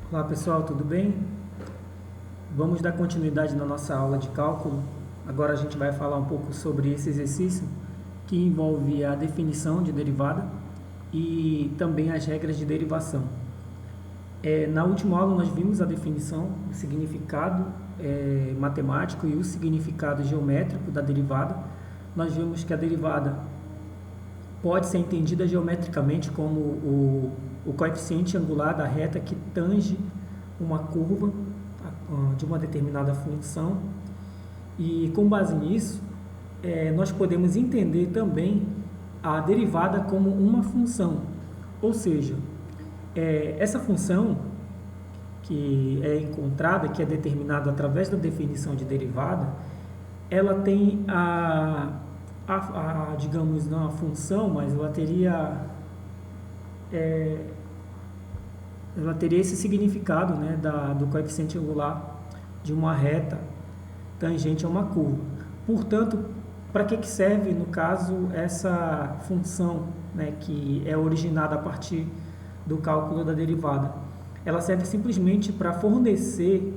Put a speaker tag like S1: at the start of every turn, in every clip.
S1: Olá pessoal, tudo bem? Vamos dar continuidade na nossa aula de cálculo. Agora a gente vai falar um pouco sobre esse exercício que envolve a definição de derivada e também as regras de derivação. Na última aula nós vimos a definição, o significado matemático e o significado geométrico da derivada. Nós vimos que a derivada pode ser entendida geometricamente como o coeficiente angular da reta que tange uma curva de uma determinada função. E com base nisso, nós podemos entender também a derivada como uma função. Ou seja, essa função que é encontrada, que é determinada através da definição de derivada, ela tem digamos, não a função, mas ela teria esse significado, né, do coeficiente angular de uma reta tangente a uma curva. Portanto, para que serve, no caso, essa função, né, que é originada a partir do cálculo da derivada? Ela serve simplesmente para fornecer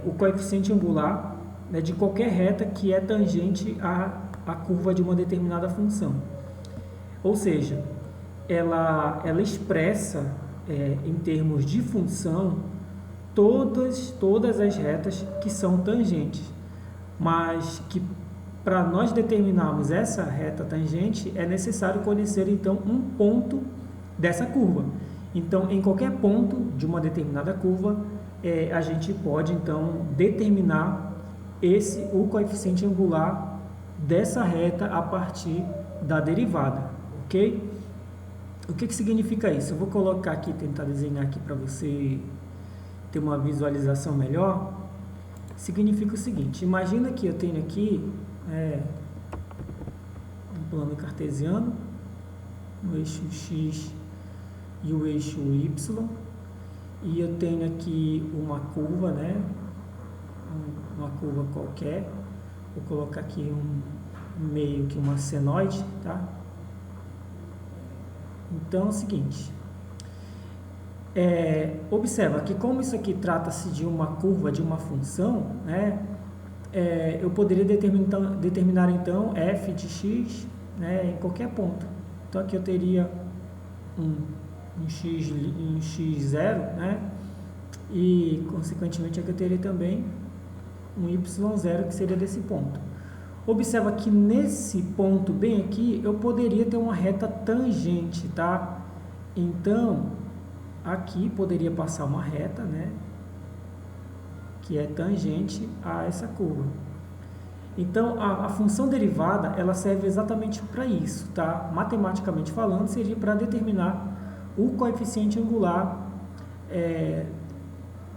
S1: o coeficiente angular, né, de qualquer reta que é tangente à curva de uma determinada função. Ou seja, ela expressa, em termos de função, todas as retas que são tangentes, mas que para nós determinarmos essa reta tangente é necessário conhecer então um ponto dessa curva. Então, em qualquer ponto de uma determinada curva, a gente pode então determinar o coeficiente angular dessa reta a partir da derivada, ok? O que significa isso? Eu vou colocar aqui, tentar desenhar aqui para você ter uma visualização melhor. Significa o seguinte: imagina que eu tenho aqui um plano cartesiano, o eixo x e o eixo y, e eu tenho aqui uma curva, né? Uma curva qualquer. Vou colocar aqui meio que uma senoide, tá? Então é o seguinte, observa que como isso aqui trata-se de uma curva de uma função, né, eu poderia determinar então f de x, né, em qualquer ponto. Então aqui eu teria um x0, né, e consequentemente aqui eu teria também um y0 que seria desse ponto. Observa que nesse ponto bem aqui, eu poderia ter uma reta tangente, tá? Então, aqui poderia passar uma reta, né? Que é tangente a essa curva. Então, a função derivada, ela serve exatamente para isso, tá? Matematicamente falando, seria para determinar o coeficiente angular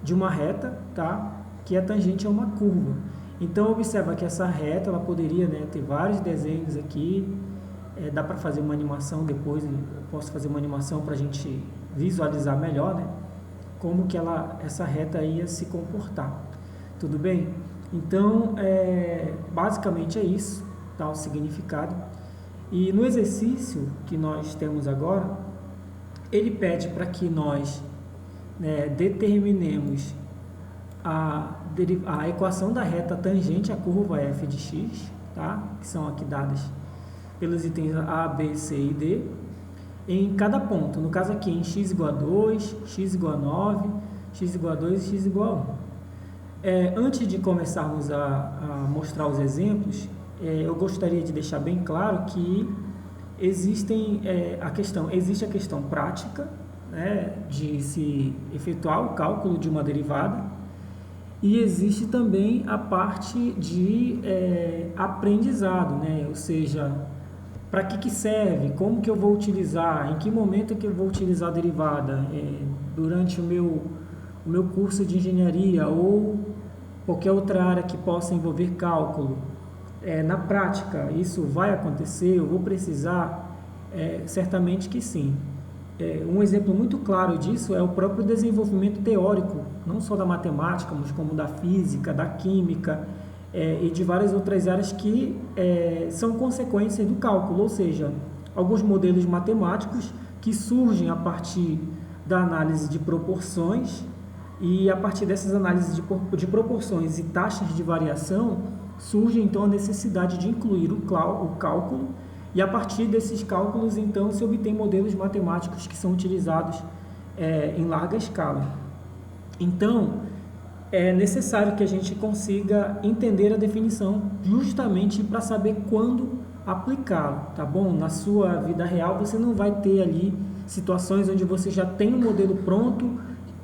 S1: de uma reta, tá? Que é tangente a uma curva. Então, observa que essa reta, ela poderia, né, ter vários desenhos aqui, dá para fazer uma animação depois, eu posso fazer uma animação para a gente visualizar melhor, né, como que essa reta ia se comportar, tudo bem? Então, basicamente é isso, tá, o significado. E no exercício que nós temos agora, ele pede para que nós, né, determinemos a equação da reta tangente à curva f de x, tá? Que são aqui dadas pelos itens A, B, C e D, em cada ponto. No caso aqui, em x igual a 2, x igual a 9, x igual a 2 e x igual a 1. Antes de começarmos a mostrar os exemplos, eu gostaria de deixar bem claro que existe a questão prática, né, de se efetuar o cálculo de uma derivada, e existe também a parte de aprendizado, né? Ou seja, para que serve, como que eu vou utilizar, em que momento que eu vou utilizar a derivada, durante o meu curso de engenharia ou qualquer outra área que possa envolver cálculo. Na prática, isso vai acontecer, eu vou precisar? Certamente que sim. Um exemplo muito claro disso é o próprio desenvolvimento teórico, não só da matemática, mas como da física, da química e de várias outras áreas que são consequências do cálculo, ou seja, alguns modelos matemáticos que surgem a partir da análise de proporções, e a partir dessas análises de proporções e taxas de variação, surge então a necessidade de incluir o cálculo, e a partir desses cálculos então se obtém modelos matemáticos que são utilizados em larga escala. Então, é necessário que a gente consiga entender a definição justamente para saber quando aplicá-la, tá bom? Na sua vida real você não vai ter ali situações onde você já tem um modelo pronto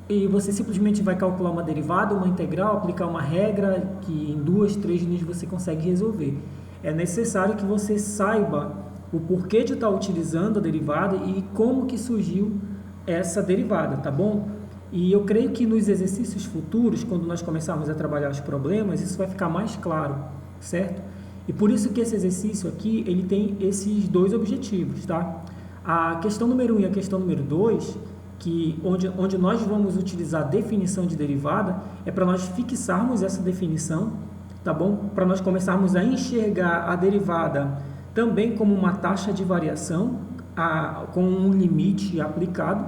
S1: e você simplesmente vai calcular uma derivada, uma integral, aplicar uma regra que em 2, 3 linhas você consegue resolver. É necessário que você saiba o porquê de estar utilizando a derivada e como que surgiu essa derivada, tá bom? E eu creio que nos exercícios futuros, quando nós começarmos a trabalhar os problemas, isso vai ficar mais claro, certo? E por isso que esse exercício aqui, ele tem esses dois objetivos, tá? A questão número 1 e a questão número 2, onde nós vamos utilizar a definição de derivada, é para nós fixarmos essa definição, tá bom? Para nós começarmos a enxergar a derivada também como uma taxa de variação, com um limite aplicado.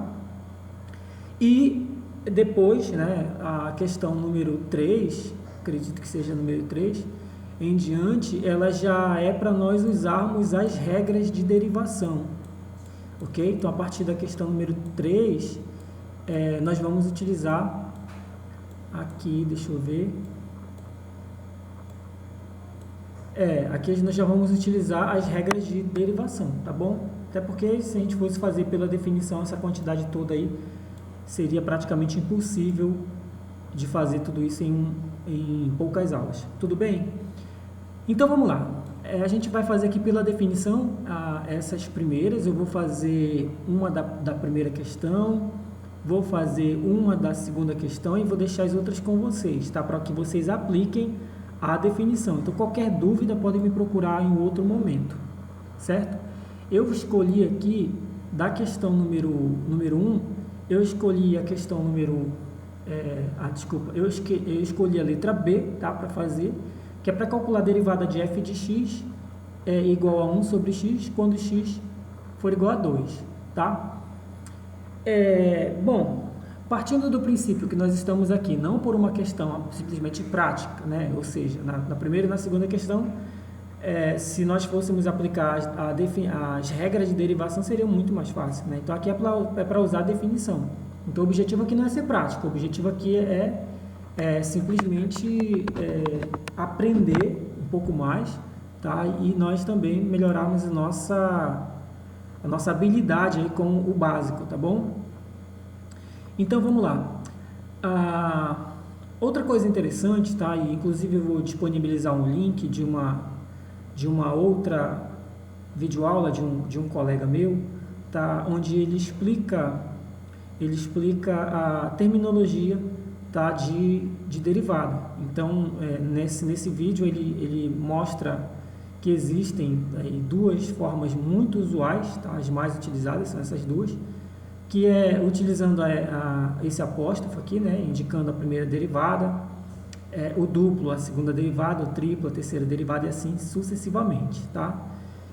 S1: E depois, né, a questão número 3, acredito que seja número 3, em diante, ela já é para nós usarmos as regras de derivação, ok? Então, a partir da questão número 3, nós vamos utilizar aqui, deixa eu ver, aqui nós já vamos utilizar as regras de derivação, tá bom? Até porque se a gente fosse fazer pela definição essa quantidade toda aí, seria praticamente impossível de fazer tudo isso em poucas aulas. Tudo bem? Então vamos lá. A gente vai fazer aqui pela definição essas primeiras. Eu vou fazer uma da primeira questão, vou fazer uma da segunda questão e vou deixar as outras com vocês, tá? Para que vocês apliquem a definição. Então qualquer dúvida pode me procurar em outro momento, certo? Eu escolhi aqui da questão número 1, eu escolhi a questão número... eu escolhi a letra B, tá, para fazer, que é para calcular a derivada de f de x igual a 1 sobre x, quando x for igual a 2, tá? Bom, partindo do princípio que nós estamos aqui, não por uma questão simplesmente prática, né? Ou seja, na primeira e na segunda questão, se nós fôssemos aplicar as regras de derivação, seria muito mais fácil, né? Então, aqui é para usar a definição. Então, o objetivo aqui não é ser prático, o objetivo aqui é simplesmente aprender um pouco mais, tá? E nós também melhorarmos a nossa habilidade aí com o básico, tá bom? Então, vamos lá. Outra coisa interessante, tá? E, inclusive, eu vou disponibilizar um link de uma outra videoaula de um colega meu, tá? Onde ele explica a terminologia, tá? de derivada. Então, nesse vídeo ele mostra que existem aí duas formas muito usuais, tá? As mais utilizadas são essas duas, que é utilizando esse apóstrofo aqui, né? Indicando a primeira derivada, o duplo, a segunda derivada, o triplo, a terceira derivada e assim sucessivamente, tá?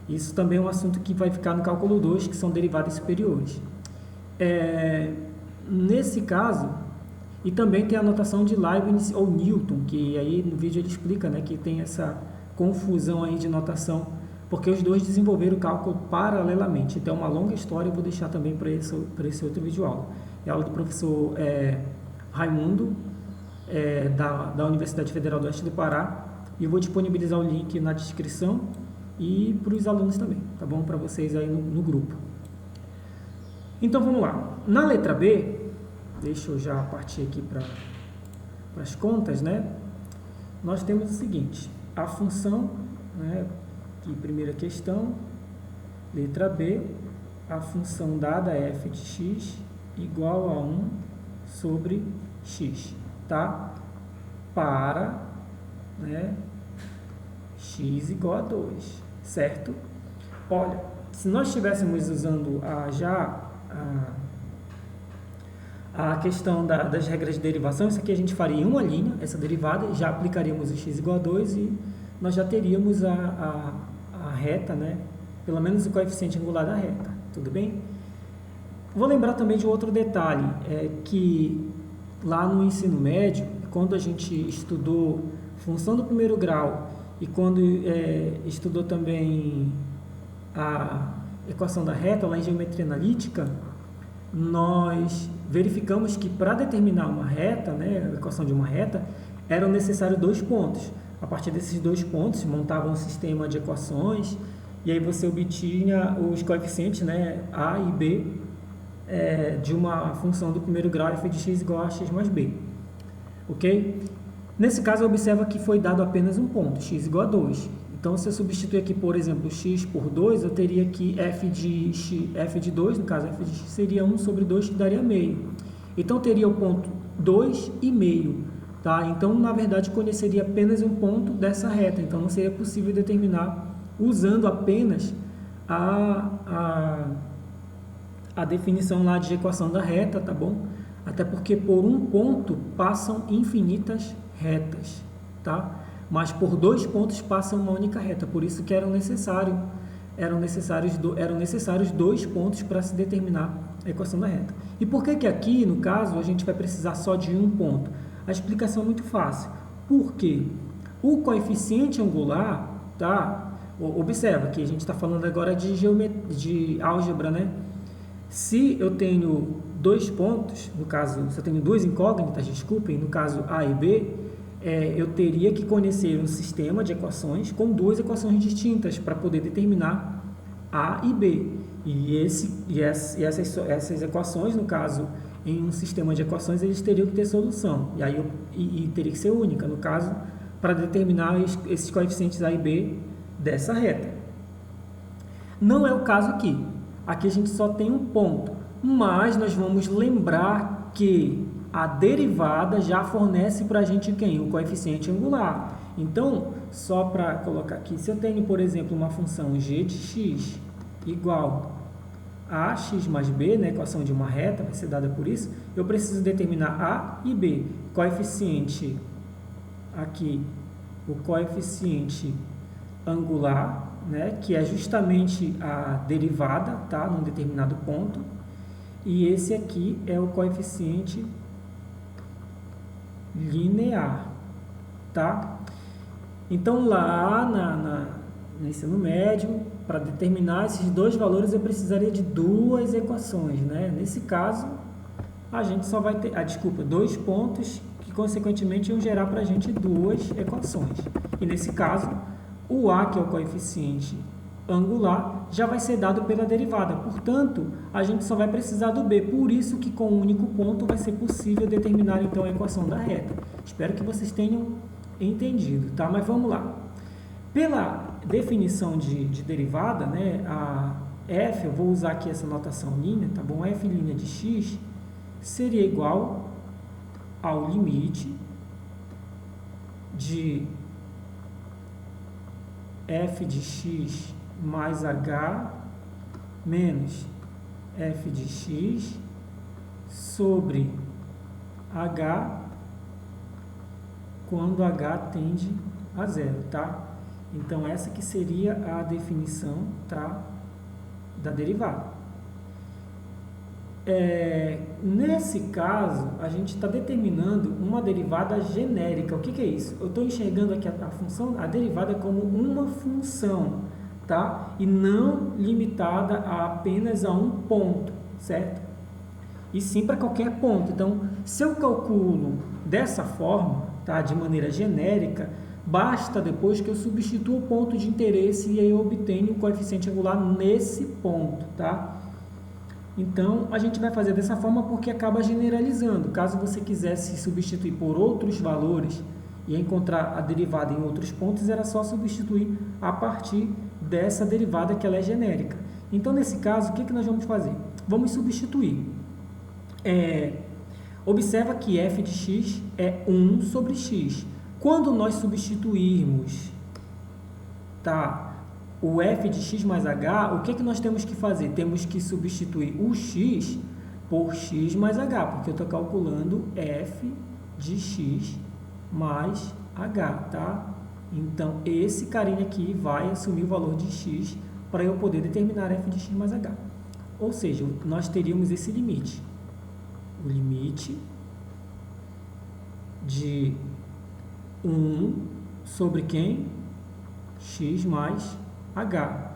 S1: Isso também é um assunto que vai ficar no cálculo 2, que são derivadas superiores. Nesse caso, e também tem a notação de Leibniz ou Newton, que aí no vídeo ele explica, né, que tem essa confusão aí de notação, porque os dois desenvolveram o cálculo paralelamente. Então é uma longa história, eu vou deixar também para esse outro vídeo aula. É a aula do professor Raimundo, da Universidade Federal do Oeste do Pará, e eu vou disponibilizar o link na descrição e para os alunos também, tá bom? Para vocês aí no grupo. Então vamos lá. Na letra B, deixa eu já partir aqui para as contas, né? Nós temos o seguinte: a função, né? Aqui, primeira questão, letra B, a função dada f de x igual a 1 sobre x, tá? Para, né, x igual a 2, certo? Olha, se nós estivéssemos usando a questão das regras de derivação, isso aqui a gente faria em uma linha, essa derivada, já aplicaríamos o x igual a 2 e nós já teríamos a reta, né? Pelo menos o coeficiente angular da reta, tudo bem? Vou lembrar também de outro detalhe, que lá no ensino médio, quando a gente estudou função do primeiro grau e quando estudou também a equação da reta lá em geometria analítica, nós verificamos que para determinar uma reta, né, a equação de uma reta, eram necessários 2 pontos. A partir desses 2 pontos, se montava um sistema de equações e aí você obtinha os coeficientes, né, A e B, de uma função do primeiro grau f de x igual a x mais b. Ok? Nesse caso, observa que foi dado apenas um ponto, x igual a 2. Então, se eu substituir aqui, por exemplo, x por 2, eu teria que f de 2, no caso f de x, seria 1 sobre 2, que daria meio. Então, teria o ponto 2 e meio. Tá? Então, na verdade, conheceria apenas um ponto dessa reta. Então, não seria possível determinar usando apenas a definição lá de equação da reta, tá bom? Até porque por um ponto passam infinitas retas, tá? Mas por 2 pontos passa uma única reta, por isso que eram necessários 2 pontos para se determinar a equação da reta. E por que aqui, no caso, a gente vai precisar só de um ponto? A explicação é muito fácil. Porque o coeficiente angular, tá? Observa que a gente está falando agora de álgebra, né? Se eu tenho 2 pontos, no caso, se eu tenho 2 incógnitas, desculpem, no caso A e B, eu teria que conhecer um sistema de equações com 2 equações distintas para poder determinar A e B. Essas equações, no caso, em um sistema de equações, eles teriam que ter solução. E aí teria que ser única, no caso, para determinar esses coeficientes A e B dessa reta. Não é o caso aqui. Aqui a gente só tem um ponto, mas nós vamos lembrar que a derivada já fornece para a gente quem? O coeficiente angular. Então, só para colocar aqui, se eu tenho, por exemplo, uma função g de x igual a x mais b, né, equação de uma reta, vai ser dada por isso, eu preciso determinar a e b. Coeficiente aqui, o coeficiente angular, né, que é justamente a derivada, tá, num determinado ponto, e esse aqui é o coeficiente linear, tá? Então, lá no ensino médio, para determinar esses 2 valores, eu precisaria de 2 equações, né? Nesse caso, a gente só vai ter, 2 pontos, que consequentemente iam gerar para a gente 2 equações. E nesse caso, o A, que é o coeficiente angular, já vai ser dado pela derivada. Portanto, a gente só vai precisar do B. Por isso que com um único ponto vai ser possível determinar então a equação da reta. Espero que vocês tenham entendido, tá? Mas vamos lá. Pela definição de derivada, né, a f, eu vou usar aqui essa notação linha, tá bom? F' de x seria igual ao limite de f de x mais h menos f de x sobre h quando h tende a zero, tá? Então, essa que seria a definição, tá, da derivada. Nesse caso, a gente está determinando uma derivada genérica. O que é isso? Eu estou enxergando aqui a função, a derivada como uma função, tá? E não limitada apenas a um ponto, certo? E sim para qualquer ponto. Então, se eu calculo dessa forma, tá, de maneira genérica, basta depois que eu substitua o ponto de interesse e aí eu obtenho o coeficiente angular nesse ponto, tá? Então, a gente vai fazer dessa forma porque acaba generalizando. Caso você quisesse substituir por outros valores e encontrar a derivada em outros pontos, era só substituir a partir dessa derivada que ela é genérica. Então, nesse caso, o que nós vamos fazer? Vamos substituir. Observa que f de x é 1 sobre x. Quando nós substituirmos, tá, o f de x mais h, o que nós temos que fazer? Temos que substituir o x por x mais h, porque eu estou calculando f de x mais h, tá? Então, esse carinha aqui vai assumir o valor de x para eu poder determinar f de x mais h. Ou seja, nós teríamos esse limite. O limite de 1 sobre quem? X mais H.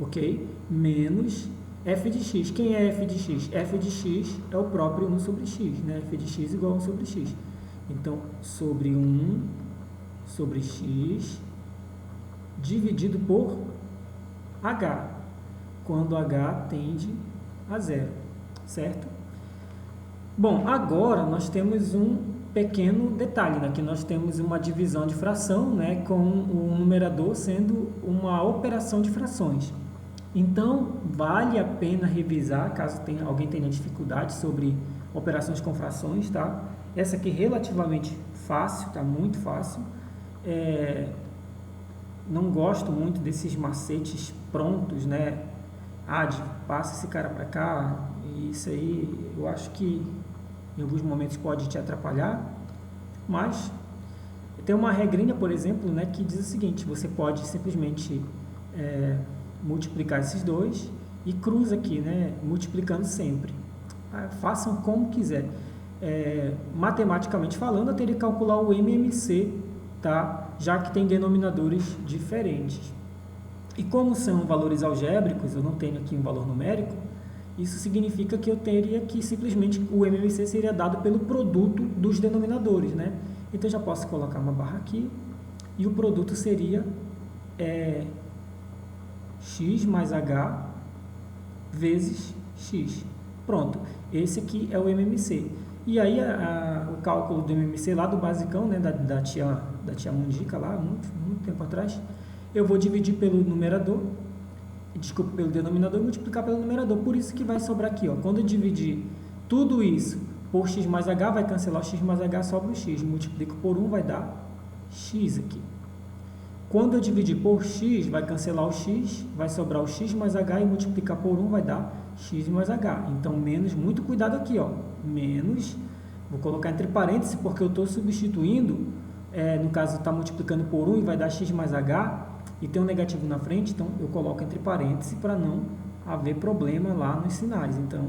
S1: Ok? Menos f de x. Quem é f de x? F de x é o próprio 1 sobre x. Né? F de x igual a 1 sobre x. Então, sobre 1 sobre x dividido por h, quando h tende a zero. Certo? Bom, agora nós temos um pequeno detalhe, né? Que nós temos uma divisão de fração, né? Com o numerador sendo uma operação de frações. Então, vale a pena revisar, caso alguém tenha dificuldade sobre operações com frações, tá? Essa aqui é relativamente fácil, tá? Muito fácil. Não gosto muito desses macetes prontos, né? Passa esse cara para cá, e isso aí eu acho que em alguns momentos pode te atrapalhar, mas tem uma regrinha, por exemplo, né, que diz o seguinte: você pode simplesmente multiplicar esses dois e cruza aqui, né, multiplicando sempre. Façam como quiser. Matematicamente falando, eu teria que calcular o MMC, tá? Já que tem denominadores diferentes. E como são valores algébricos, eu não tenho aqui um valor numérico, isso significa que eu teria que simplesmente o MMC seria dado pelo produto dos denominadores, né? Então eu já posso colocar uma barra aqui e o produto seria x mais h vezes x. Pronto, esse aqui é o MMC. E aí o cálculo do MMC lá do basicão, né, da tia Mundica lá, muito tempo atrás, eu vou dividir pelo denominador e multiplicar pelo numerador. Por isso que vai sobrar aqui, ó. Quando eu dividir tudo isso por x mais h, vai cancelar o x mais h, sobra o x. Multiplico por 1, vai dar x aqui. Quando eu dividir por x, vai cancelar o x, vai sobrar o x mais h e multiplicar por 1 vai dar x mais h. Então, menos, muito cuidado aqui, ó. Menos, vou colocar entre parênteses porque eu estou substituindo, no caso está multiplicando por 1 e vai dar x mais h, e tem um negativo na frente, então eu coloco entre parênteses para não haver problema lá nos sinais. Então,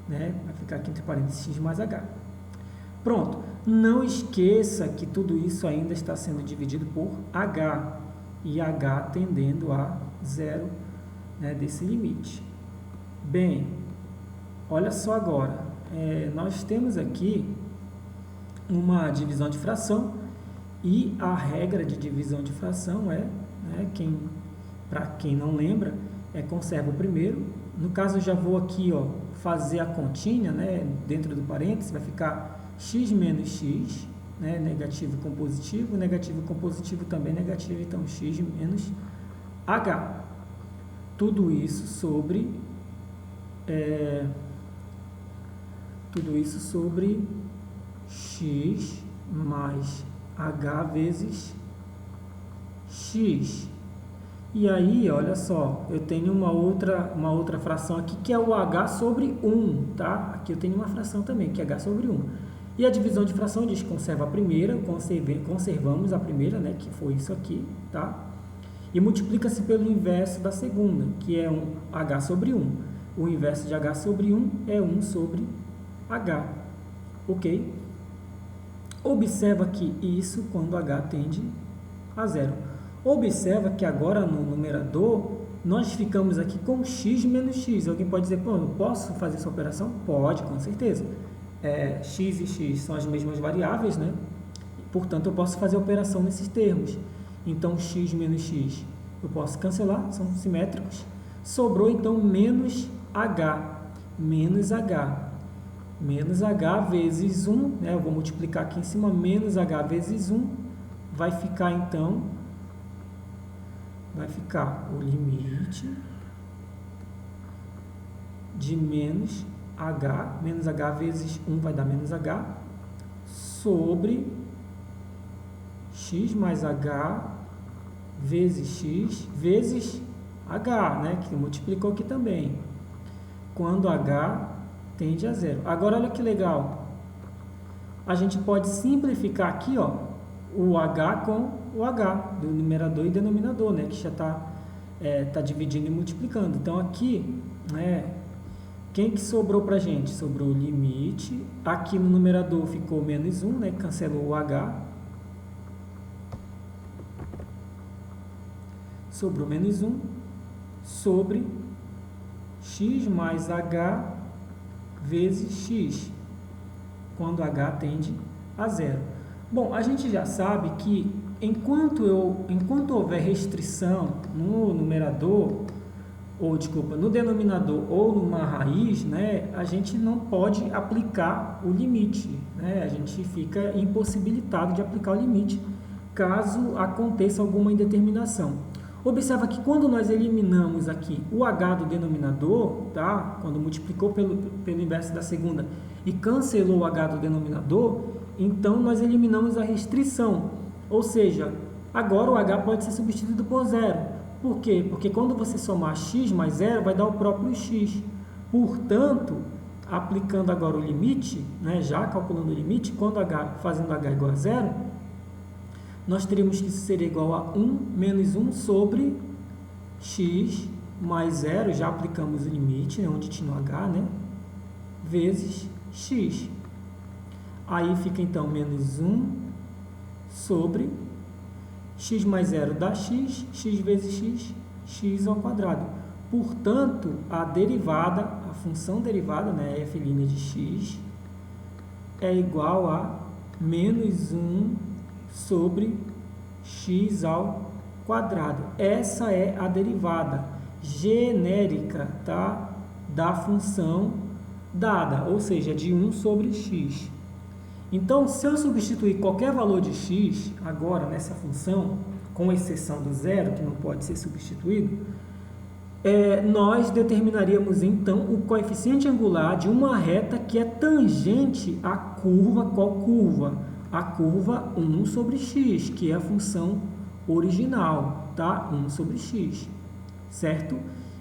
S1: né, vai ficar aqui entre parênteses x mais h. Pronto. Não esqueça que tudo isso ainda está sendo dividido por h, e h tendendo a zero, né, desse limite. Bem, olha só agora, nós temos aqui uma divisão de fração, e a regra de divisão de fração para quem não lembra, conserva o primeiro. No caso, eu já vou aqui, ó, fazer a continha, né, dentro do parênteses, vai ficar x menos x, né, negativo com positivo também negativo, então x menos h. Tudo isso sobre x mais h vezes x. E aí, olha só, eu tenho uma outra fração aqui, que é o h sobre 1, tá? Aqui eu tenho uma fração também, que é h sobre 1. E a divisão de fração diz: conserva a primeira, conservamos a primeira, né, que foi isso aqui, tá? E multiplica-se pelo inverso da segunda, que é um h sobre 1. O inverso de h sobre 1 é 1 sobre h, ok? Observa que isso quando h tende a zero. Observa que agora no numerador nós ficamos aqui com x menos x. Alguém pode dizer: pô, eu posso fazer essa operação? Pode, com certeza. X e x são as mesmas variáveis, né? Portanto, eu posso fazer a operação nesses termos. Então, x menos x eu posso cancelar, são simétricos. Sobrou, então, menos h. Menos h. Menos h vezes 1, né? Eu vou multiplicar aqui em cima, menos h vezes 1, vai ficar, então, o limite de menos h vezes 1 vai dar menos h, sobre x mais h vezes x vezes h, né? Que multiplicou aqui também, quando h tende a zero. Agora, olha que legal. A gente pode simplificar aqui, ó, o h com o h, do numerador e denominador, né? Que já está tá dividindo e multiplicando. Então, aqui, né, quem que sobrou para a gente? Sobrou o limite. Aqui no numerador ficou menos 1, né, cancelou o h. Sobrou menos 1 sobre x mais h vezes x, quando h tende a zero. Bom, a gente já sabe que enquanto houver restrição no numerador, no denominador ou numa raiz, né, a gente não pode aplicar o limite, né? A gente fica impossibilitado de aplicar o limite caso aconteça alguma indeterminação. Observa que quando nós eliminamos aqui o h do denominador, tá? Quando multiplicou pelo inverso da segunda e cancelou o h do denominador, então nós eliminamos a restrição. Ou seja, agora o h pode ser substituído por zero. Por quê? Porque quando você somar x mais zero, vai dar o próprio x. Portanto, aplicando agora o limite, né, já calculando o limite, fazendo h igual a zero, nós teríamos que isso seria igual a 1 menos 1 sobre x mais zero, já aplicamos o limite, né, onde tinha o h, né, vezes x. Aí fica então menos 1 sobre x mais zero dá x, x vezes x, x ao quadrado. Portanto, a função derivada, né, f' de x, é igual a menos 1 sobre x ao quadrado. Essa é a derivada genérica, tá, da função dada, ou seja, de 1 sobre x. Então, se eu substituir qualquer valor de x agora nessa função, com exceção do zero, que não pode ser substituído, nós determinaríamos então o coeficiente angular de uma reta que é tangente à curva. Qual curva? A curva 1 sobre x, que é a função original, tá? 1 sobre x, certo?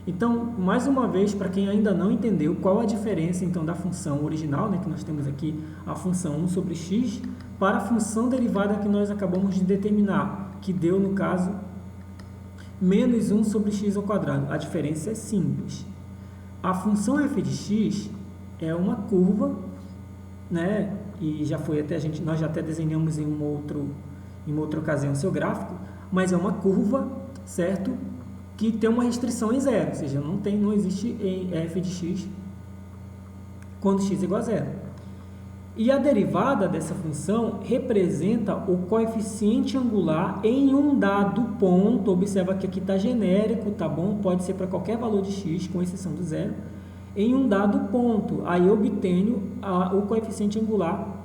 S1: Então, mais uma vez, para quem ainda não entendeu, qual a diferença então da função original, né, que nós temos aqui a função 1 sobre x, para a função derivada que nós acabamos de determinar, que deu, no caso, menos 1 sobre x ao quadrado. A diferença é simples. A função f de x é uma curva, né, e já foi nós já até desenhamos em uma outra ocasião o seu gráfico, mas é uma curva, certo? Que tem uma restrição em zero, ou seja, não existe em f de x quando x é igual a zero. E a derivada dessa função representa o coeficiente angular em um dado ponto. Observa que aqui está genérico, tá bom? Pode ser para qualquer valor de x, com exceção do zero, em um dado ponto. Aí eu obtenho o coeficiente angular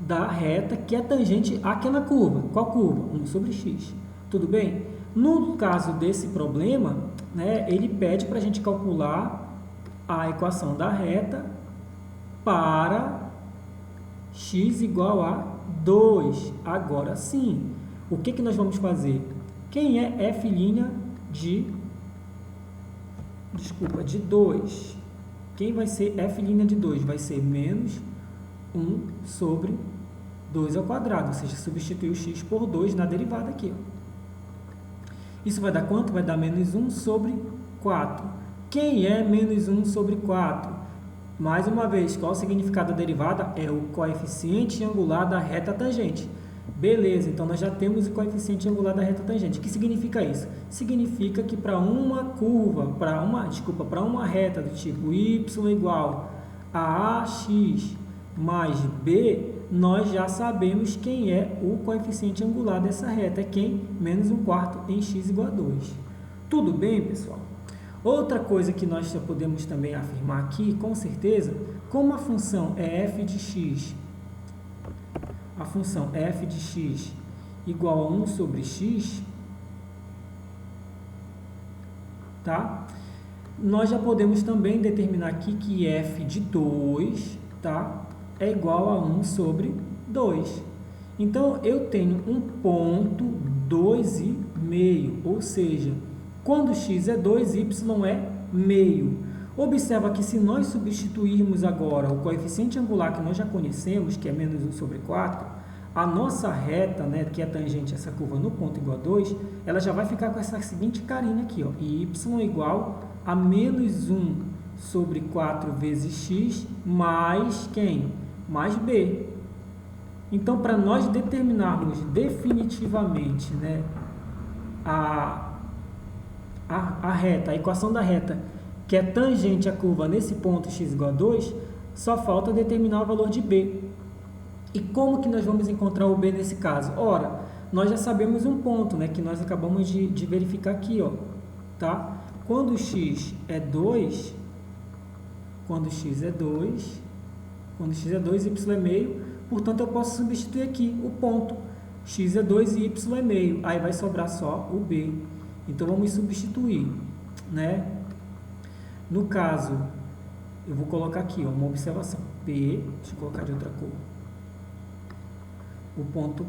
S1: da reta que é tangente àquela curva. Qual curva? 1 sobre x. Tudo bem? No caso desse problema, né, ele pede para a gente calcular a equação da reta para x igual a 2. Agora sim, o que nós vamos fazer? Quem é f' de 2? Quem vai ser f' de 2? Vai ser menos 1 sobre 2 ao quadrado, ou seja, substituir o x por 2 na derivada aqui. Ó. Isso vai dar quanto? Vai dar menos 1 sobre 4. Quem é menos 1 sobre 4? Mais uma vez, qual o significado da derivada? É o coeficiente angular da reta tangente. Beleza, então nós já temos o coeficiente angular da reta tangente. O que significa isso? Significa que para uma curva, para uma reta do tipo y igual a ax mais b, nós já sabemos quem é o coeficiente angular dessa reta. É quem? Menos 1/4 em x igual a 2. Tudo bem, pessoal? Outra coisa que nós já podemos também afirmar aqui, com certeza, como a função é f de x, a função f de x igual a 1 sobre x, tá? Nós já podemos também determinar aqui que f de 2, tá, é igual a 1 sobre 2. Então, eu tenho um ponto 2,5, ou seja, quando x é 2, y é meio. Observa que se nós substituirmos agora o coeficiente angular que nós já conhecemos, que é menos 1 sobre 4, a nossa reta, né, que é tangente a essa curva no ponto igual a 2, ela já vai ficar com essa seguinte carinha aqui, ó, y igual a menos 1 sobre 4 vezes x mais quem? Mais b. Então, para nós determinarmos definitivamente, né, a reta, a equação da reta, que é tangente à curva nesse ponto x igual a 2, só falta determinar o valor de b. E como que nós vamos encontrar o b nesse caso? Ora, nós já sabemos um ponto, né, que nós acabamos de verificar aqui, ó, tá? Quando x é 2, y é meio, portanto eu posso substituir aqui o ponto. X é 2 e y é meio, aí vai sobrar só o b. Então vamos substituir, né? No caso, eu vou colocar aqui, ó, uma observação. P, deixa eu colocar de outra cor. O ponto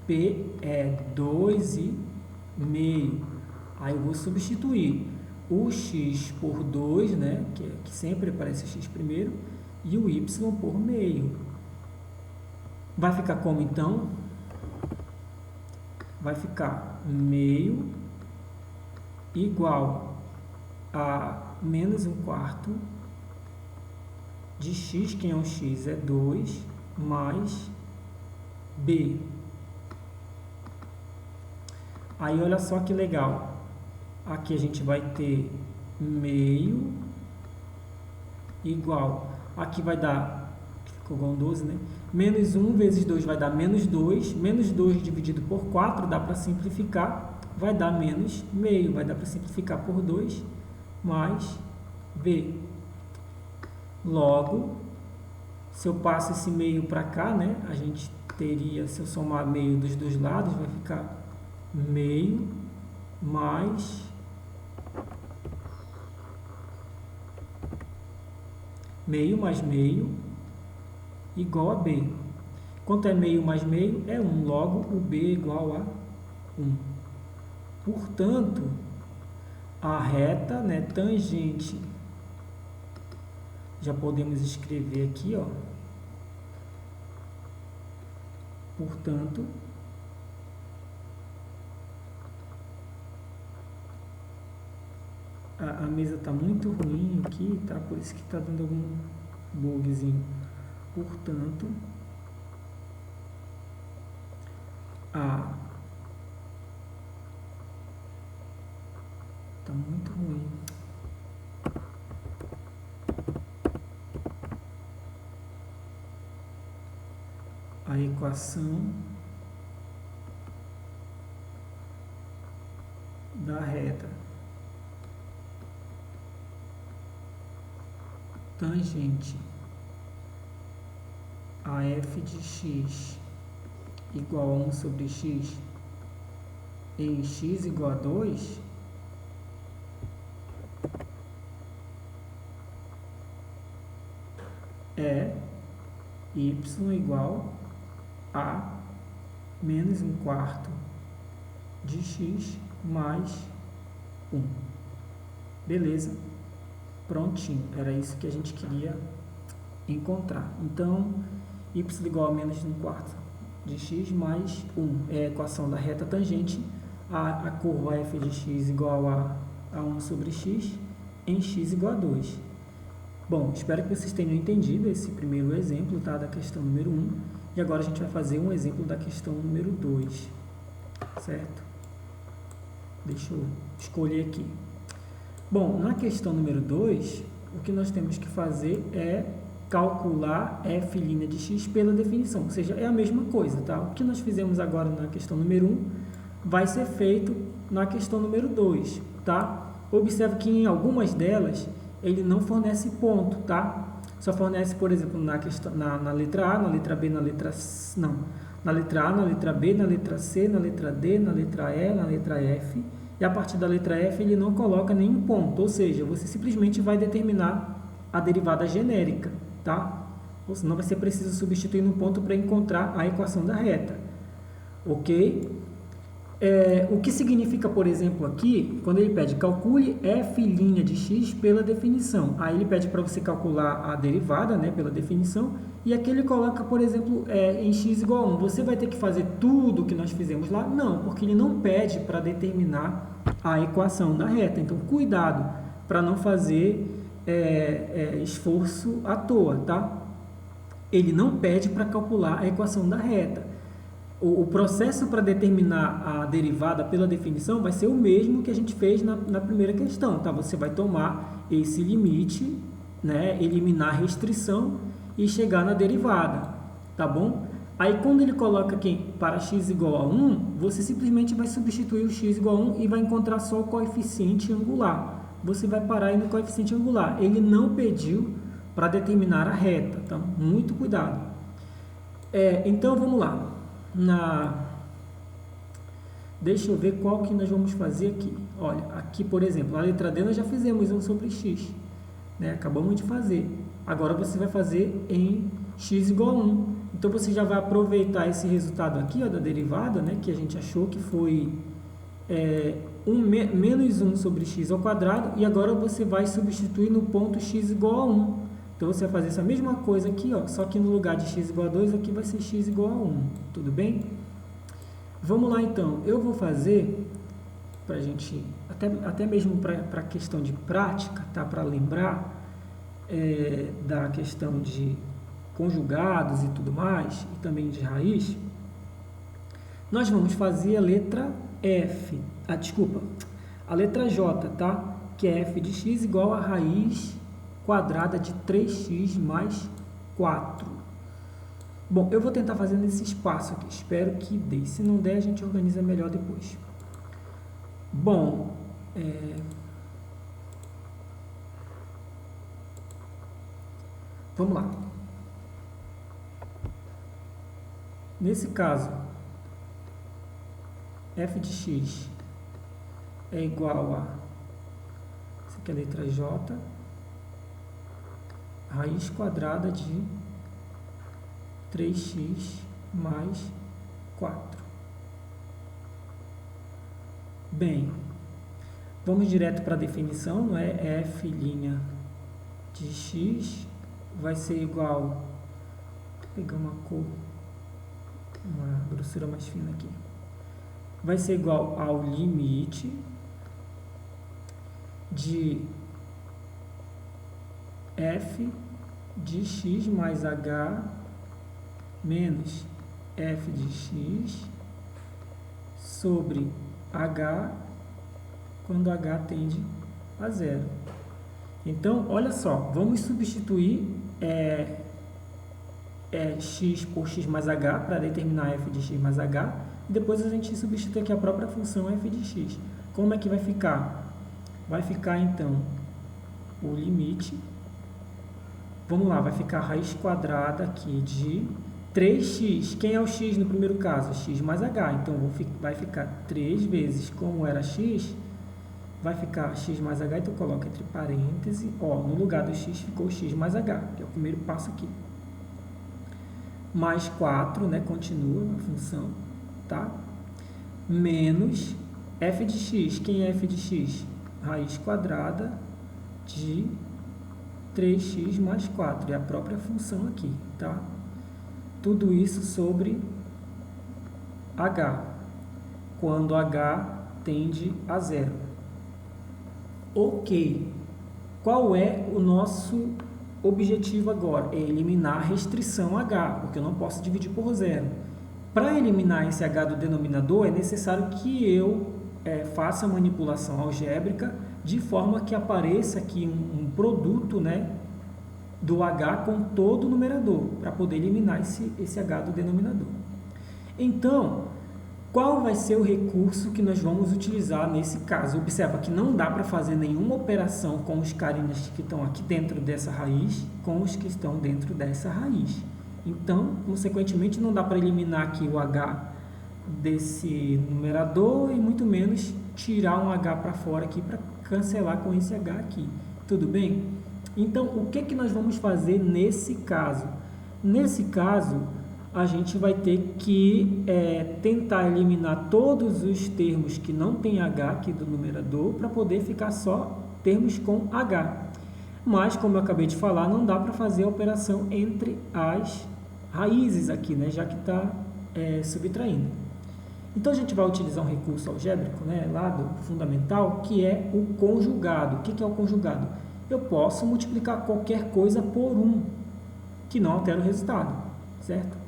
S1: P é 2,5. Aí eu vou substituir o x por 2, né, que sempre aparece x primeiro, e o y por meio. Vai ficar como então? Vai ficar meio igual a menos 1/4 de x, quem é o x é 2, mais b. Aí olha só que legal. Aqui a gente vai ter meio igual, aqui vai dar, ficou igual a 12, né? Menos 1 vezes 2 vai dar menos 2, menos 2 dividido por 4 dá para simplificar, vai dar menos meio, vai dar para simplificar por 2, mais b. Logo, se eu passo esse meio para cá, né, a gente teria, se eu somar meio dos dois lados, vai ficar meio mais meio igual a b. Quanto é meio mais meio? É 1. Logo, o b é igual a 1. Portanto, a reta, né, tangente, já podemos escrever aqui, ó. Portanto, a mesa está muito ruim aqui, tá? Por isso que está dando algum bugzinho. Portanto, está muito ruim. A equação da reta tangente a f de x igual a 1 sobre x em x igual a 2 é y igual a menos 1/4 de x mais 1. Beleza? Prontinho. Era isso que a gente queria encontrar. Então, y igual a menos 1/4 de x mais 1 é a equação da reta tangente a curva f de x igual a 1 sobre x em x igual a 2. Bom, espero que vocês tenham entendido esse primeiro exemplo, tá, da questão número 1. E agora a gente vai fazer um exemplo da questão número 2, certo? Deixa eu escolher aqui. Bom, na questão número 2, o que nós temos que fazer é calcular f' de x pela definição, ou seja, é a mesma coisa, tá? O que nós fizemos agora na questão número 1 vai ser feito na questão número 2, tá? Observe que em algumas delas ele não fornece ponto, tá? Só fornece, por exemplo, na letra A, na letra B, na letra C, não, na letra A, na letra B, na letra C, na letra D, na letra E, na letra F, e a partir da letra F ele não coloca nenhum ponto, ou seja, você simplesmente vai determinar a derivada genérica, tá? Ou senão vai ser preciso substituir no ponto para encontrar a equação da reta, ok? O que significa, por exemplo, aqui, quando ele pede calcule f' de x pela definição. Aí ele pede para você calcular a derivada, né, pela definição, e aqui ele coloca, por exemplo, em x igual a 1. Você vai ter que fazer tudo o que nós fizemos lá? Não, porque ele não pede para determinar a equação da reta. Então, cuidado para não fazer esforço à toa, tá? Ele não pede para calcular a equação da reta. O processo para determinar a derivada pela definição vai ser o mesmo que a gente fez na primeira questão, tá? Você vai tomar esse limite, né, eliminar a restrição e chegar na derivada, tá bom? Aí quando ele coloca aqui para x igual a 1, você simplesmente vai substituir o x igual a 1 e vai encontrar só o coeficiente angular. Você vai parar aí no coeficiente angular. Ele não pediu para determinar a reta, tá? Muito cuidado. Então vamos lá. Deixa eu ver qual que nós vamos fazer aqui. Olha, aqui por exemplo, a letra D nós já fizemos 1 sobre x, né? Acabamos de fazer. Agora você vai fazer em x igual a 1. Então você já vai aproveitar esse resultado aqui, ó, da derivada, né, que a gente achou que foi menos 1 sobre x ao quadrado, e agora você vai substituir no ponto x igual a 1. Então, você vai fazer essa mesma coisa aqui, ó, só que no lugar de x igual a 2, aqui vai ser x igual a 1. Tudo bem? Vamos lá, então. Eu vou fazer, para a gente, até mesmo para a questão de prática, tá? Para lembrar da questão de conjugados e tudo mais, e também de raiz, nós vamos fazer a letra F, a letra J, tá? Que é f de x igual a raiz quadrada de 3x mais 4. Bom, eu vou tentar fazer nesse espaço aqui, espero que dê. Se não der, a gente organiza melhor depois. Bom, vamos lá. Nesse caso, f de x é igual a, essa aqui é a letra J, raiz quadrada de 3x mais 4. Bem, vamos direto para a definição, não é? F' de x vai ser igual, vou pegar uma cor, uma grossura mais fina aqui, vai ser igual ao limite de f de x mais h menos f de x sobre h quando h tende a zero. Então, olha só, vamos substituir x por x mais h para determinar f de x mais h, e depois a gente substitui aqui a própria função f de x. Como é que vai ficar? Vai ficar, então, o limite, vamos lá, vai ficar a raiz quadrada aqui de 3x. Quem é o x no primeiro caso? X mais h. Então, vai ficar 3 vezes, como era x, vai ficar x mais h, então coloca entre parênteses, ó, no lugar do x ficou x mais h, que é o primeiro passo aqui. Mais 4, né, continua a função, tá? Menos f de x. Quem é f de x? Raiz quadrada de 3x mais 4, é a própria função aqui, tá? Tudo isso sobre h, quando h tende a zero. Ok, qual é o nosso objetivo agora? É eliminar a restrição h, porque eu não posso dividir por zero. Para eliminar esse h do denominador, é necessário que eu faça a manipulação algébrica de forma que apareça aqui um produto, né, do h com todo o numerador, para poder eliminar esse h do denominador. Então, qual vai ser o recurso que nós vamos utilizar nesse caso? Observa que não dá para fazer nenhuma operação com os carinhas que estão aqui dentro dessa raiz com os que estão dentro dessa raiz. Então, consequentemente, não dá para eliminar aqui o h desse numerador e muito menos tirar um h para fora aqui para cancelar com esse h aqui. Tudo bem? Então, o que nós vamos fazer nesse caso? Nesse caso, a gente vai ter que tentar eliminar todos os termos que não tem H aqui do numerador para poder ficar só termos com H. Mas, como eu acabei de falar, não dá para fazer a operação entre as raízes aqui, né, já que está subtraindo. Então, a gente vai utilizar um recurso algébrico, né, lá do fundamental, que é o conjugado. O que é o conjugado? Eu posso multiplicar qualquer coisa por 1, que não altera o resultado, certo?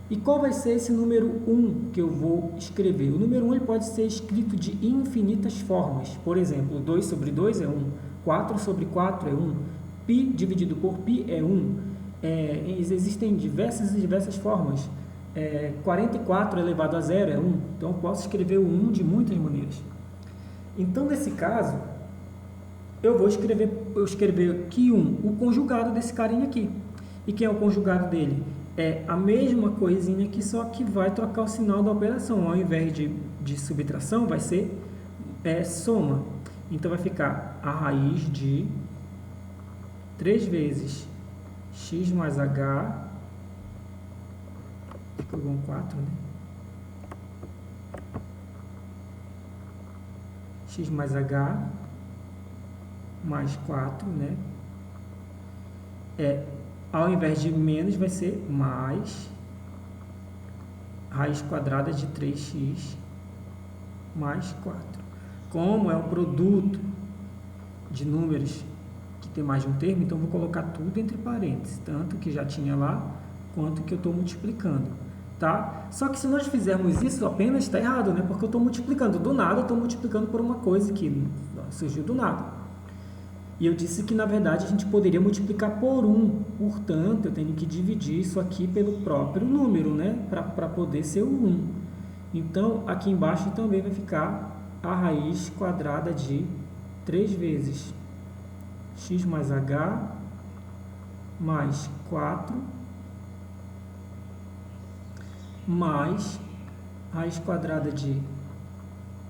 S1: E qual vai ser esse número 1 que eu vou escrever? O número 1 ele pode ser escrito de infinitas formas. Por exemplo, 2 sobre 2 é 1, 4 sobre 4 é 1, π dividido por π é 1. Existem diversas formas. 44 elevado a 0 é 1. Então, eu posso escrever o 1 de muitas maneiras. Então, nesse caso, eu vou escrever aqui 1, o conjugado desse carinha aqui. E quem é o conjugado dele? É a mesma coisinha aqui, só que vai trocar o sinal da operação. Ao invés de subtração, vai ser soma. Então, vai ficar a raiz de 3 vezes x mais h, ficou com 4, né? X mais h mais 4, né? Ao invés de menos, vai ser mais raiz quadrada de 3x mais 4. Como é um produto de números que tem mais de um termo, então vou colocar tudo entre parênteses, tanto que já tinha lá, quanto que eu estou multiplicando, tá? Só que se nós fizermos isso apenas, está errado, né? Porque eu estou multiplicando do nada, eu estou multiplicando por uma coisa que surgiu do nada. E eu disse que, na verdade, a gente poderia multiplicar por 1. Portanto, eu tenho que dividir isso aqui pelo próprio número, né? Para poder ser o 1. Então, aqui embaixo também vai ficar a raiz quadrada de 3 vezes x mais h mais 4 mais raiz quadrada de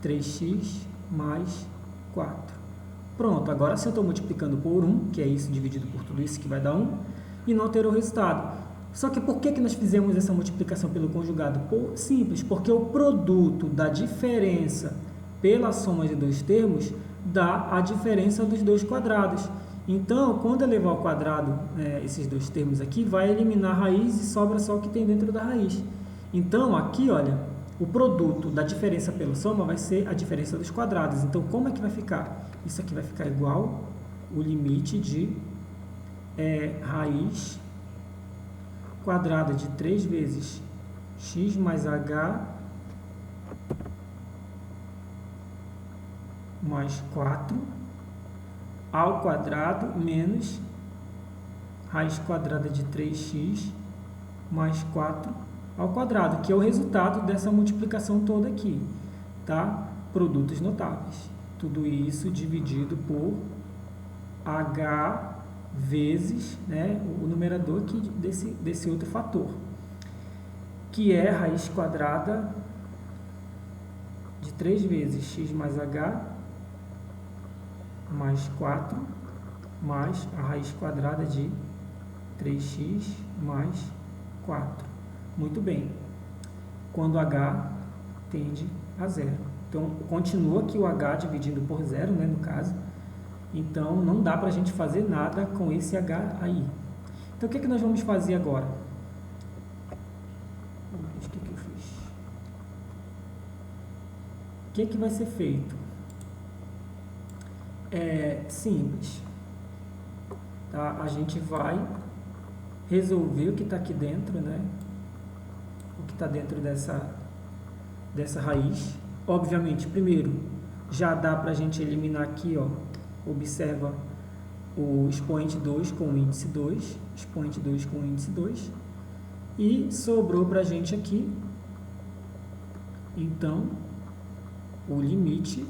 S1: 3x mais 4. Pronto, agora se eu estou multiplicando por 1, que é isso dividido por tudo isso que vai dar 1, e não alterou o resultado. Só que por que nós fizemos essa multiplicação pelo conjugado? Simples, porque o produto da diferença pela soma de dois termos dá a diferença dos dois quadrados. Então, quando eu levar ao quadrado esses dois termos aqui, vai eliminar a raiz e sobra só o que tem dentro da raiz. Então, aqui, olha, o produto da diferença pela soma vai ser a diferença dos quadrados. Então, como é que vai ficar? Isso aqui vai ficar igual o limite de raiz quadrada de 3 vezes x mais h mais 4 ao quadrado menos raiz quadrada de 3x mais 4 ao quadrado, que é o resultado dessa multiplicação toda aqui, tá? Produtos notáveis. Tudo isso dividido por h vezes, né, o numerador aqui desse outro fator, que é raiz quadrada de 3 vezes x mais h mais 4 mais a raiz quadrada de 3x mais 4. Muito bem. Quando h tende a zero. Então, continua aqui o h dividindo por zero, né, no caso. Então, não dá para a gente fazer nada com esse h aí. Então, o que nós vamos fazer agora? O que eu fiz? O que vai ser feito? É simples. Tá? A gente vai resolver o que está aqui dentro, né? O que está dentro dessa raiz. Obviamente, primeiro, já dá para a gente eliminar aqui, ó, observa o expoente 2 com o índice 2, expoente 2 com o índice 2, e sobrou para a gente aqui, então, o limite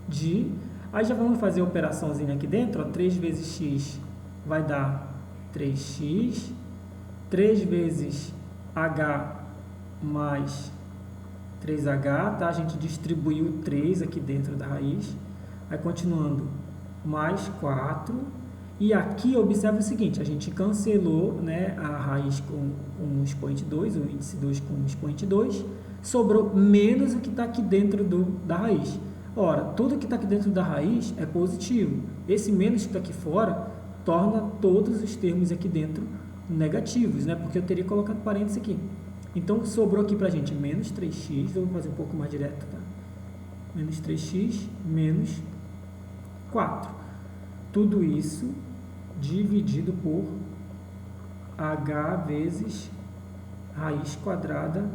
S1: de... Aí já vamos fazer a operaçãozinha aqui dentro, ó, 3 vezes x vai dar 3x, 3 vezes h mais 3h, tá? A gente distribuiu 3 aqui dentro da raiz. Aí, continuando, mais 4. E aqui, observe o seguinte, a gente cancelou, né, a raiz com o expoente 2, o índice 2 com o expoente 2, sobrou menos o que está aqui dentro da raiz. Ora, tudo que está aqui dentro da raiz é positivo. Esse menos que está aqui fora torna todos os termos aqui dentro negativos, né, porque eu teria colocado parênteses aqui. Então, sobrou aqui para a gente menos 3x, eu vou fazer um pouco mais direto, tá? Menos 3x menos 4. Tudo isso dividido por h vezes raiz quadrada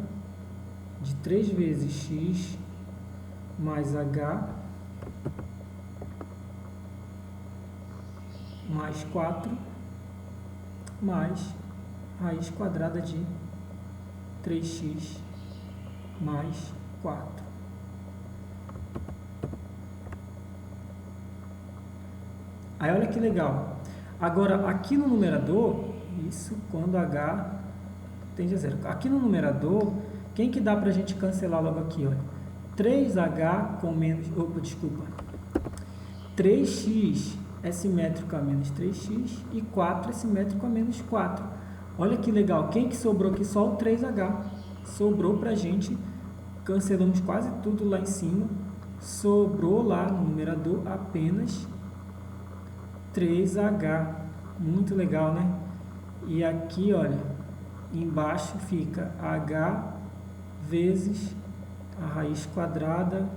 S1: de 3 vezes x mais h mais 4 mais raiz quadrada de 3x mais 4. Aí olha que legal. Agora, aqui no numerador, isso quando h tende a zero. Aqui no numerador, quem que dá para a gente cancelar logo aqui? Olha? 3h com menos... Opa, desculpa. 3x é simétrico a menos 3x e 4 é simétrico a menos 4. Olha que legal. Quem que sobrou aqui? Só o 3h. Sobrou para a gente. Cancelamos quase tudo lá em cima. Sobrou lá no numerador apenas 3h. Muito legal, né? E aqui, olha, embaixo fica h vezes a raiz quadrada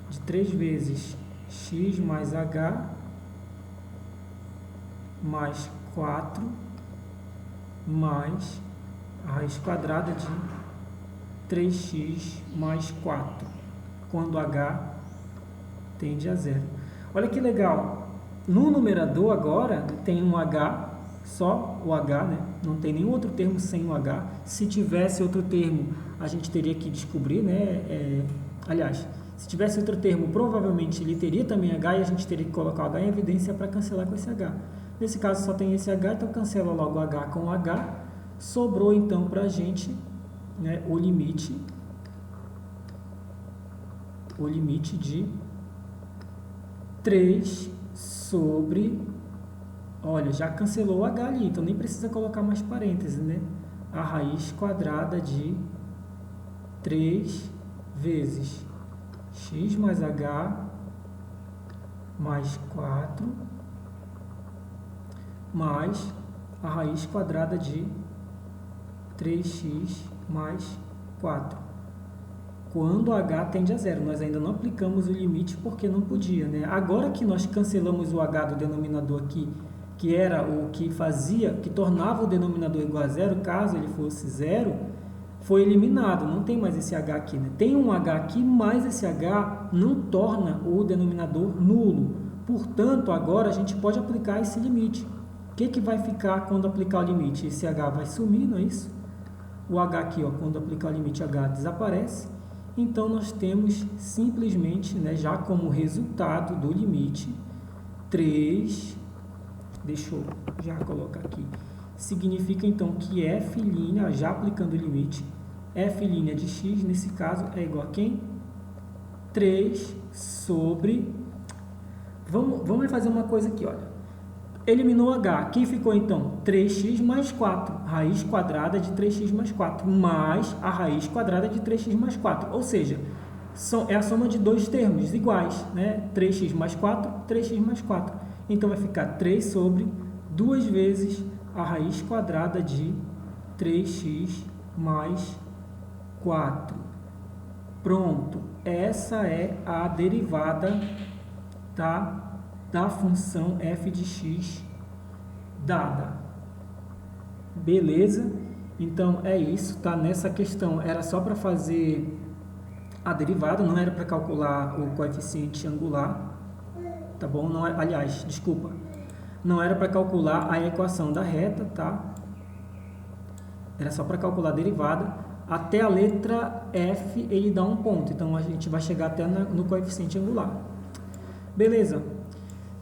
S1: de 3 vezes x mais h mais 4 mais a raiz quadrada de 3x mais 4, quando h tende a zero. Olha que legal. No numerador agora tem um h, só o h, né? Não tem nenhum outro termo sem o h. Se tivesse outro termo, a gente teria que descobrir, né? Aliás, se tivesse outro termo, provavelmente ele teria também h e a gente teria que colocar o h em evidência para cancelar com esse h. Nesse caso só tem esse h, então cancela logo o h com o h. Sobrou então para a gente, né, o limite de 3 sobre... Olha, já cancelou o h ali, então nem precisa colocar mais parênteses, né? A raiz quadrada de 3 vezes x mais h mais 4 mais a raiz quadrada de 3x mais 4. Quando h tende a zero, nós ainda não aplicamos o limite porque não podia, né? Agora que nós cancelamos o h do denominador aqui, que era o que fazia, que tornava o denominador igual a zero, caso ele fosse zero, foi eliminado, não tem mais esse h aqui, né? Tem um h aqui, mas esse h não torna o denominador nulo. Portanto, agora a gente pode aplicar esse limite. O que vai ficar quando aplicar o limite? Esse h vai sumir, não é isso? O h aqui, ó, quando aplicar o limite, h desaparece. Então, nós temos simplesmente, né, já como resultado do limite, 3... Deixa eu já colocar aqui. Significa, então, que f', já aplicando o limite, f' de x, nesse caso, é igual a quem? 3 sobre... Vamos fazer uma coisa aqui, olha. Eliminou h. Quem ficou, então? 3x mais 4. Raiz quadrada de 3x mais 4. Mais a raiz quadrada de 3x mais 4. Ou seja, é a soma de dois termos iguais, né? 3x mais 4, 3x mais 4. Então, vai ficar 3 sobre 2 vezes a raiz quadrada de 3x mais 4. Pronto. Essa é a derivada, tá, da função f de x dada. Beleza? Então, é isso, tá? Nessa questão era só para fazer a derivada, não era para calcular o coeficiente angular. Tá bom? Não é, aliás, desculpa, não era para calcular a equação da reta, tá? Era só para calcular a derivada. Até a letra F ele dá um ponto, então a gente vai chegar até no coeficiente angular. Beleza?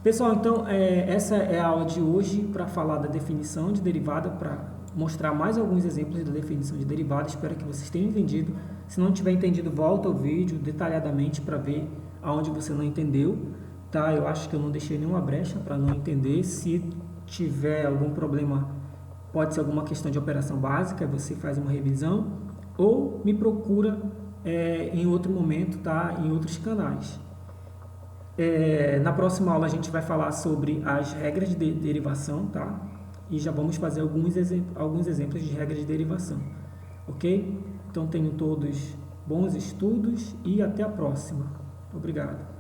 S1: Pessoal, então essa é a aula de hoje para falar da definição de derivada, para mostrar mais alguns exemplos da definição de derivada. Espero que vocês tenham entendido. Se não tiver entendido, volta ao vídeo detalhadamente para ver aonde você não entendeu. tá? Eu acho que eu não deixei nenhuma brecha para não entender. Se tiver algum problema, pode ser alguma questão de operação básica, você faz uma revisão ou me procura em outro momento, tá? Em outros canais. Na próxima aula a gente vai falar sobre as regras de derivação, tá? E já vamos fazer alguns exemplos de regras de derivação, ok? Então tenham todos bons estudos e até a próxima. Obrigado.